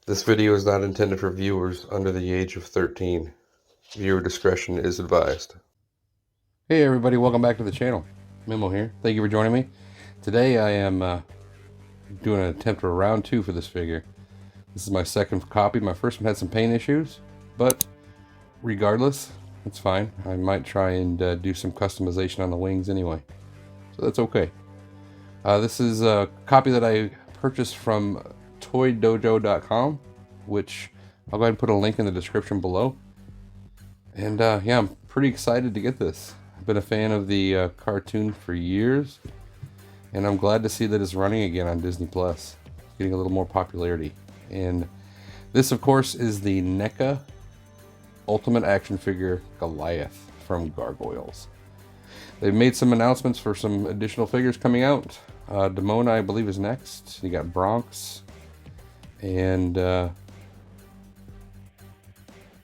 This video is not intended for viewers under the age of 13. Viewer discretion is advised. Hey everybody, welcome back to the channel. Mimo here. Thank you for joining me. Today I am doing an attempt for round 2 for this figure. This is my second copy. My first one had some paint issues, but regardless, it's fine. I might try and do some customization on the wings anyway, so that's okay. This is a copy that I purchased from Toydojo.com, which I'll go ahead and put a link in the description below. And yeah, I'm pretty excited to get this. I've been a fan of the cartoon for years, and I'm glad to see that it's running again on Disney Plus, getting a little more popularity. And this, of course, is the Neca Ultimate Action Figure Goliath from Gargoyles. They've made some announcements for some additional figures coming out. Demona, I believe, is next. You got Bronx and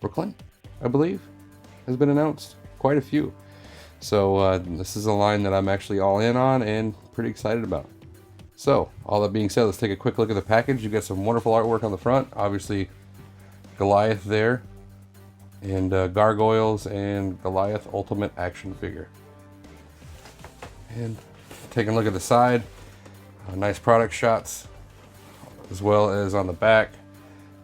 Brooklyn, I believe, has been announced. Quite a few. So this is a line that I'm actually all in on and pretty excited about. So, all that being said, let's take a quick look at the package. You've got some wonderful artwork on the front. Obviously, Goliath there. And Gargoyles and Goliath Ultimate Action Figure. And taking a look at the side. Nice product shots, as well as on the back.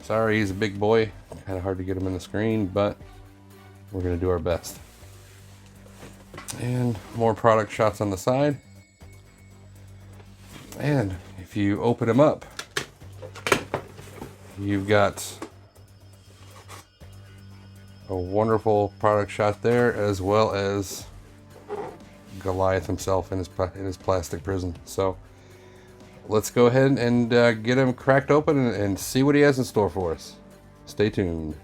Sorry, he's a big boy. Kind of hard to get him in the screen, but we're going to do our best. And more product shots on the side. And if you open him up, you've got a wonderful product shot there, as well as Goliath himself in his plastic prison. So let's go ahead and get him cracked open and see what he has in store for us. Stay tuned.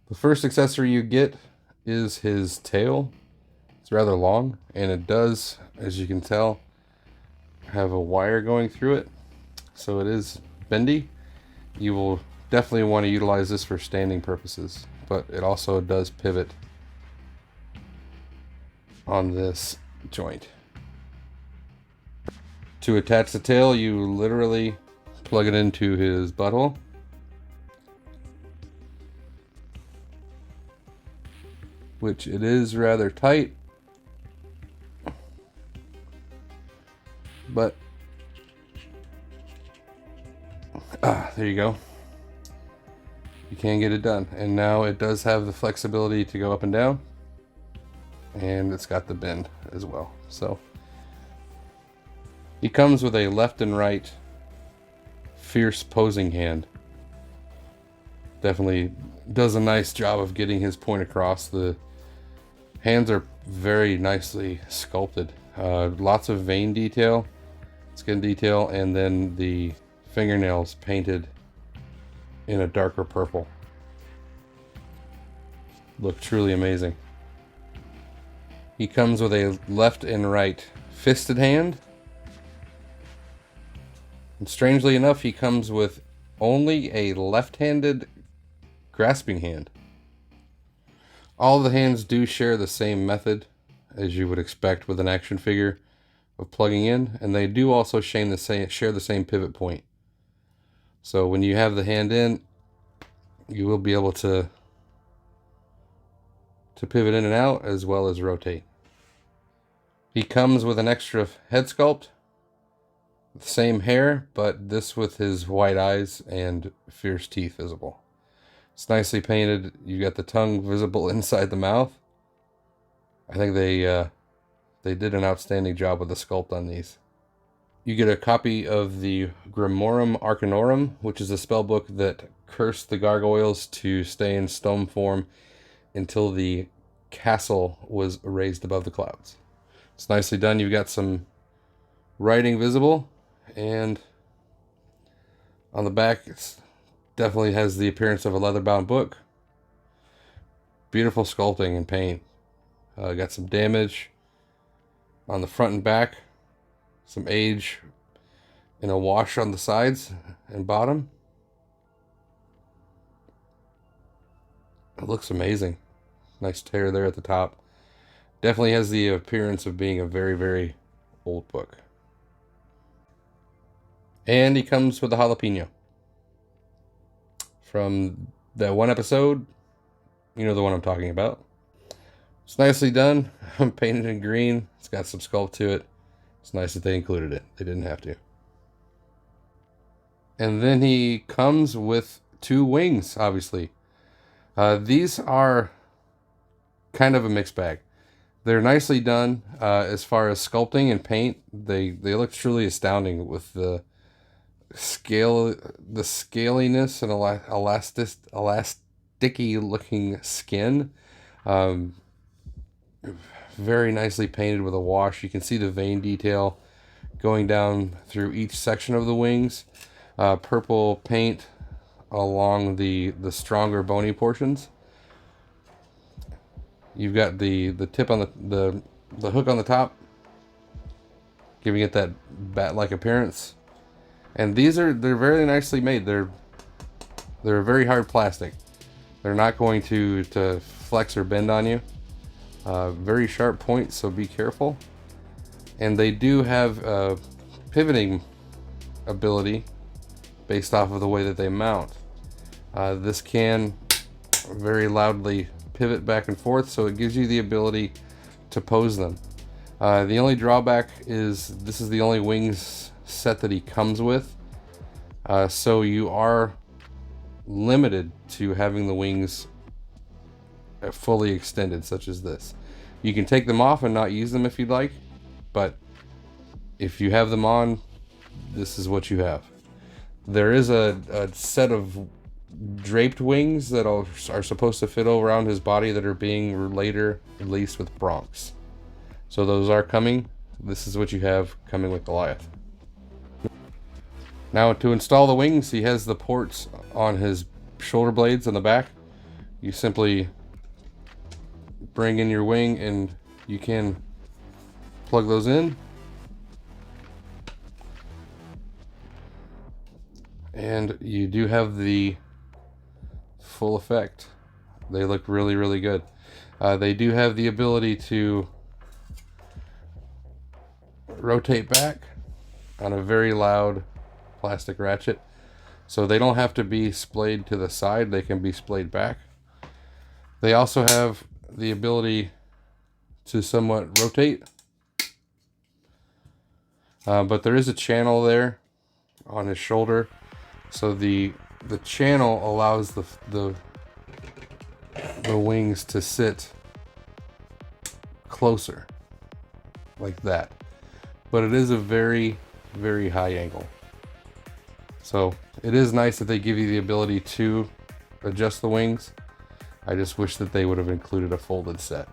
The first accessory you get is his tail. It's rather long, and it does, as you can tell, have a wire going through it, so it is bendy. You will definitely want to utilize this for standing purposes, but it also does pivot on this joint. To attach the tail, you literally plug it into his butthole. Which it is rather tight, but there you go. You can get it done. And now it does have the flexibility to go up and down, and it's got the bend as well. So he comes with a left and right fierce posing hand. Definitely does a nice job of getting his point across. The hands are very nicely sculpted. Lots of vein detail, skin detail, and then the fingernails painted in a darker purple. Look truly amazing. He comes with a left and right fisted hand. And strangely enough, he comes with only a left-handed grasping hand. All the hands do share the same method, as you would expect with an action figure, of plugging in, and they do also share the same pivot point. So when you have the hand in, you will be able to pivot in and out, as well as rotate. He comes with an extra head sculpt, same hair, but this with his white eyes and fierce teeth visible. It's nicely painted. You got the tongue visible inside the mouth. I think they did an outstanding job with the sculpt on these. You get a copy of the Grimorum Arcanorum, which is a spell book that cursed the gargoyles to stay in stone form until the castle was raised above the clouds. It's nicely done. You've got some writing visible, and on the back it's definitely has the appearance of a leather-bound book. Beautiful sculpting and paint. Got some damage on the front and back. Some age and a wash on the sides and bottom. It looks amazing. Nice tear there at the top. Definitely has the appearance of being a very, very old book. And he comes with a jalapeno. From that one episode, you know the one I'm talking about. It's nicely done. I'm painted in green. It's got some sculpt to it. It's nice that they included it. They didn't have to. And then he comes with 2 wings, obviously. These are kind of a mixed bag. They're nicely done as far as sculpting and paint. They look truly astounding with the scaliness and elasticy looking skin. Very nicely painted with a wash. You can see the vein detail going down through each section of the wings. Purple paint along the stronger bony portions. You've got the tip on the hook on the top, giving it that bat-like appearance. And they're very nicely made. They're very hard plastic. They're not going to flex or bend on you. Very sharp points, so be careful. And they do have pivoting ability based off of the way that they mount. This can very loudly pivot back and forth, so it gives you the ability to pose them. The only drawback is this is the only wings set that he comes with, so you are limited to having the wings fully extended, such as this. You can take them off and not use them if you'd like, but if you have them on, this is what you have. There is a set of draped wings that are supposed to fit around his body that are being later released with Bronx. So those are coming. This is what you have coming with Goliath. Now to install the wings, he has the ports on his shoulder blades on the back. You simply bring in your wing and you can plug those in. And you do have the full effect. They look really, really good. They do have the ability to rotate back on a very loud plastic ratchet. So they don't have to be splayed to the side, they can be splayed back. They also have the ability to somewhat rotate. But there is a channel there on his shoulder. So the channel allows the wings to sit closer, like that. But it is a very, very high angle. So it is nice that they give you the ability to adjust the wings. I just wish that they would have included a folded set.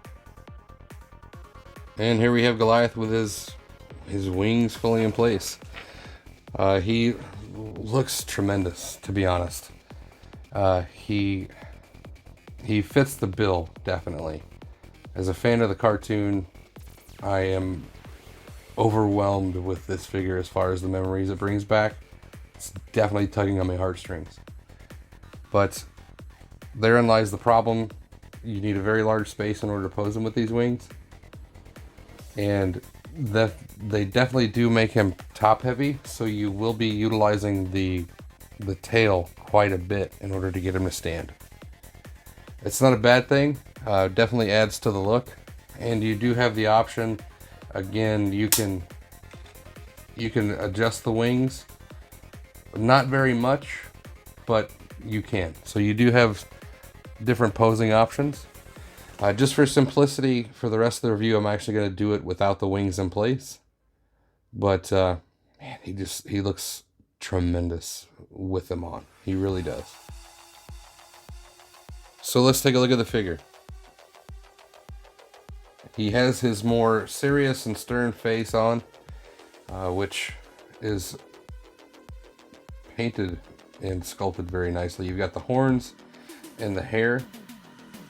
And here we have Goliath with his wings fully in place. He looks tremendous, to be honest. He fits the bill, definitely. As a fan of the cartoon, I am overwhelmed with this figure as far as the memories it brings back. It's definitely tugging on my heartstrings. But therein lies the problem. You need a very large space in order to pose him with these wings. And they definitely do make him top heavy, so you will be utilizing the tail quite a bit in order to get him to stand. It's not a bad thing. Definitely adds to the look. And you do have the option, again, you can adjust the wings. Not very much, but you can. So you do have different posing options. Just for simplicity, for the rest of the review, I'm actually going to do it without the wings in place. But man, he looks tremendous with them on. He really does. So let's take a look at the figure. He has his more serious and stern face on, which is painted and sculpted very nicely. You've got the horns and the hair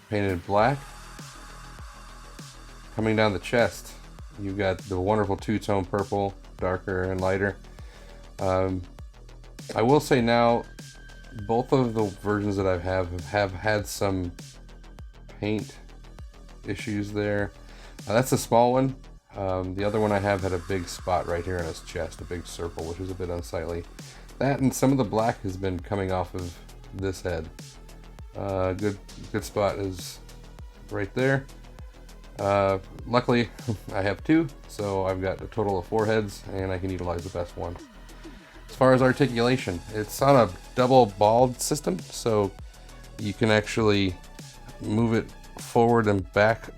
painted black. Coming down the chest, you've got the wonderful two-tone purple, darker and lighter. I will say now, both of the versions that I have had some paint issues there. That's a small one. The other one I have had a big spot right here in his chest, a big circle, which is a bit unsightly. That and some of the black has been coming off of this head. Good spot is right there. Luckily, I have 2, so I've got a total of 4 heads, and I can utilize the best one. As far as articulation, it's on a double balled system, so you can actually move it forward and back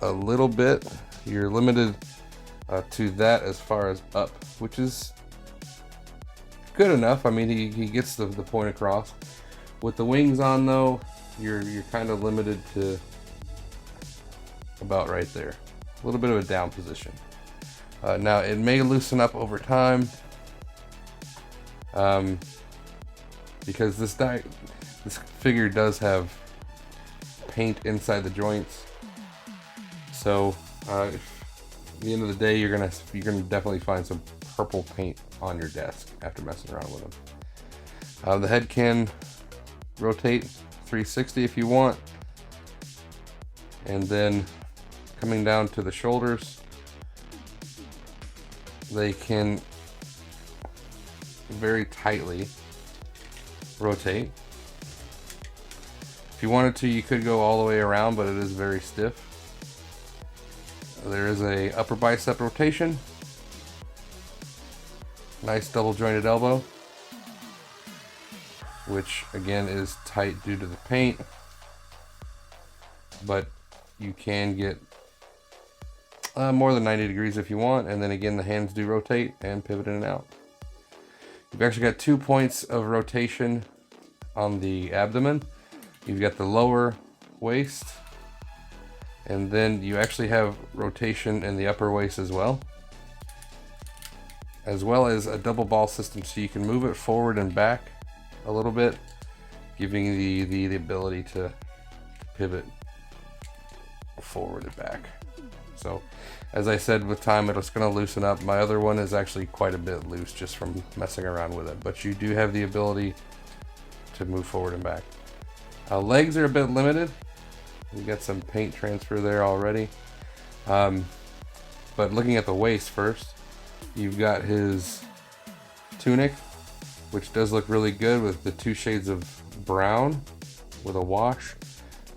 a little bit. You're limited to that as far as up, which is good enough. I mean, he gets the point across. With the wings on though, you're kind of limited to about right there. A little bit of a down position. Now it may loosen up over time because this figure does have paint inside the joints. So at the end of the day, you're gonna definitely find some purple paint on your desk after messing around with them. The head can rotate 360 if you want, and then coming down to the shoulders, they can very tightly rotate. If you wanted to, you could go all the way around, but it is very stiff. There is a upper bicep rotation. Nice double jointed elbow, which again is tight due to the paint, but you can get more than 90 degrees if you want. And then again, the hands do rotate and pivot in and out. You've actually got 2 points of rotation on the abdomen. You've got the lower waist, and then you actually have rotation in the upper waist as well as a double ball system, so you can move it forward and back a little bit, giving you the ability to pivot forward and back. So as I said, with time it's going to loosen up. My other one is actually quite a bit loose just from messing around with it, but you do have the ability to move forward and back. Legs are a bit limited. You got some paint transfer there already. But looking at the waist first, you've got his tunic, which does look really good with the 2 shades of brown with a wash.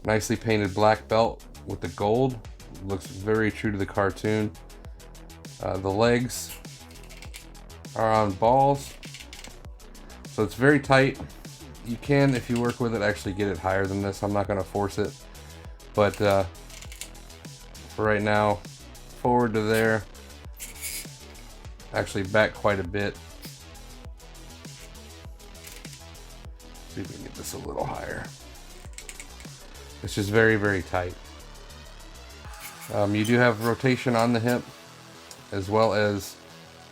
Nicely painted black belt with the gold. Looks very true to the cartoon. The legs are on balls, so it's very tight. You can, if you work with it, actually get it higher than this. I'm not going to force it, but for right now, forward to there, actually back quite a bit. See if we can get this a little higher. It's just very, very tight. You do have rotation on the hip as well as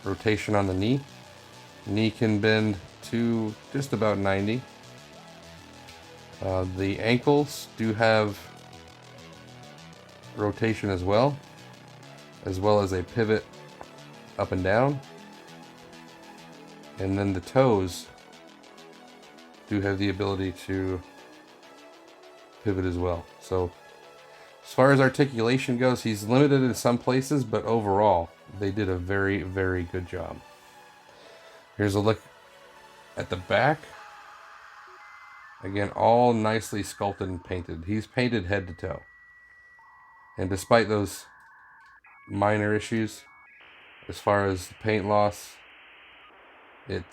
rotation on the knee. Knee can bend to just about 90. The ankles do have rotation as well as a pivot up and down. And then the toes do have the ability to pivot as well. So as far as articulation goes, he's limited in some places, but overall they did a very, very good job. Here's a look at the back. Again, all nicely sculpted and painted. He's painted head to toe. And despite those minor issues, as far as the paint loss, it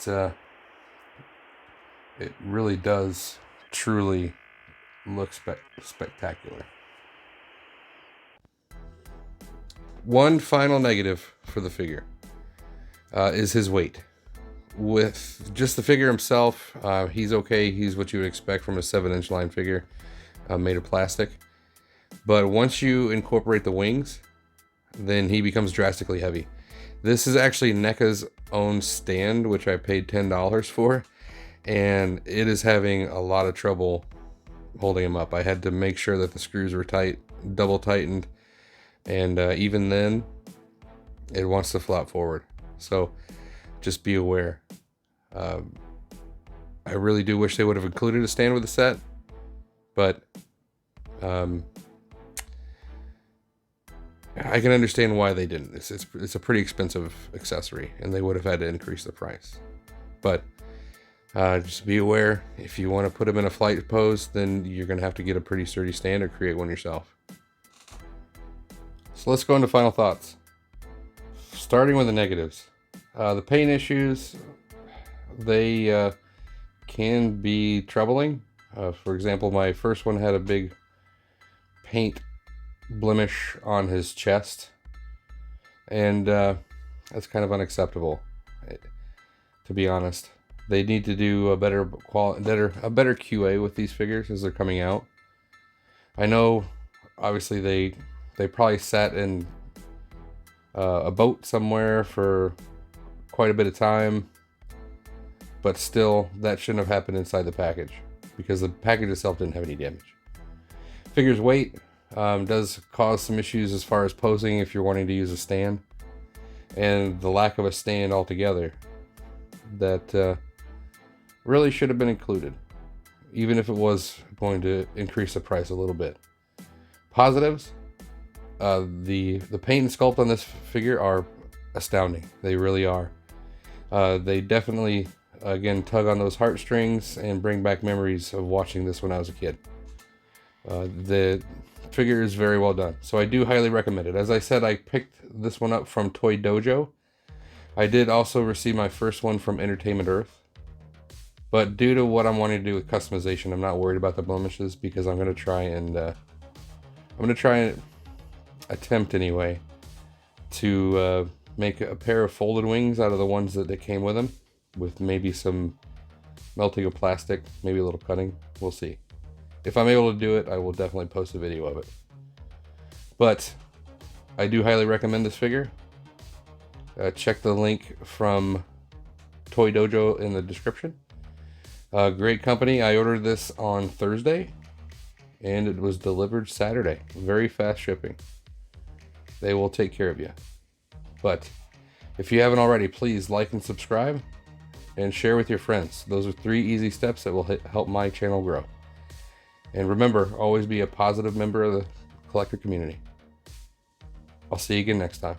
really does truly look spectacular. One final negative for the figure is his weight. With just the figure himself, he's okay. He's what you would expect from a 7-inch line figure made of plastic. But once you incorporate the wings, then he becomes drastically heavy. This is actually Neca's own stand, which I paid $10 for, and it is having a lot of trouble holding him up. I had to make sure that the screws were tight, double tightened, and even then, it wants to flop forward. So just be aware. I really do wish they would have included a stand with the set, but I can understand why they didn't. It's a pretty expensive accessory, and they would have had to increase the price. But just be aware, if you want to put them in a flight pose, then you're going to have to get a pretty sturdy stand or create one yourself. So let's go into final thoughts. Starting with the negatives. The paint issues, they can be troubling. For example, my first one had a big paint blemish on his chest, and that's kind of unacceptable, to be honest. They need to do a better QA with these figures as they're coming out. I know, obviously, they probably sat in a boat somewhere for quite a bit of time, but still, that shouldn't have happened inside the package, because the package itself didn't have any damage. Figure's weight does cause some issues as far as posing if you're wanting to use a stand, and the lack of a stand altogether that really should have been included, even if it was going to increase the price a little bit. Positives, the paint and sculpt on this figure are astounding. They really are. They definitely, again, tug on those heartstrings and bring back memories of watching this when I was a kid. The figure is very well done, so I do highly recommend it. As I said, I picked this one up from Toydojo. I did also receive my first one from Entertainment Earth, but due to what I'm wanting to do with customization, I'm not worried about the blemishes, because I'm going to try and attempt anyway to make a pair of folded wings out of the ones that came with them, with maybe some melting of plastic, maybe a little cutting. We'll see. If I'm able to do it, I will definitely post a video of it. But I do highly recommend this figure. Check the link from Toydojo in the description. Great company. I ordered this on Thursday, and it was delivered Saturday. Very fast shipping. They will take care of you. But if you haven't already, please like and subscribe and share with your friends. Those are 3 easy steps that will help my channel grow. And remember, always be a positive member of the collector community. I'll see you again next time.